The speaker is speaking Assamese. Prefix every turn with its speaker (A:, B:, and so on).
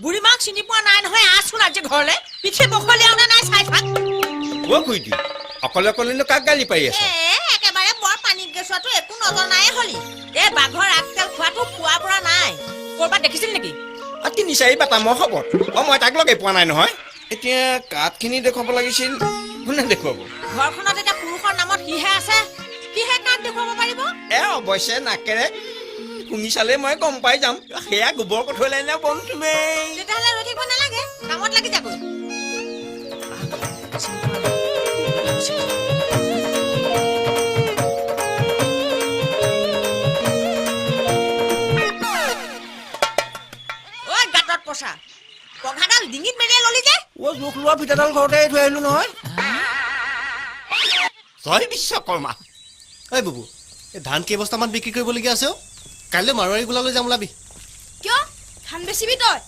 A: বুঢ়ী মাক চিনি পোৱা নাই নহয়, আছোন আজি ঘৰলে পিঠি বখলিয়াও নে নাই চাই থাক।
B: অ খুইটি অকলে অকলেনো কাক গালি পাৰি আছে?
A: একেবাৰে বৰ পানীত গেছোৱাটো একো নজনাই হলি। এই বাঘৰ আগতেল খোৱাটো পোৱা পৰা নাই। কৰবাত দেখিছিল নেকি?
B: 3-4 বাটা মই খবৰ মই তাক লগে পোৱা নাই নহয়। এতিয়া কাঠখিনি দেখুৱাব লাগিছিল, কোনে দেখুৱাব?
A: ঘৰখনত এতিয়া পুৰুষৰ নামত সিহে আছে, সিহে কাক দেখুৱাব পাৰিব?
B: অৱশ্যে নাকেৰে শুনি চালে মই গম পাই যাম। সেয়া গোবৰ কঠলাই নে বন তুমি?
A: তেতিয়াহ'লে ৰৈ থাকিব নালাগে, কামত লাগি যাব। ঐ গাঁতত পচা পঘাডাল ডিঙিত মেৰিয়াই ললি যে?
B: জোখ লোৱা পিঠাডাল ঘৰতে থৈ আহিলো নহয়। জয় বিশ্বকৰ্মা।
C: ঐ বুবু, এই ধান কেইবস্তামান বিক্ৰী কৰিবলগীয়া আছে অ'। কাইলৈ মাৰোৱাৰী গোলালৈ যাম ওলাবি।
D: কিয় ধান বেচিবি তই?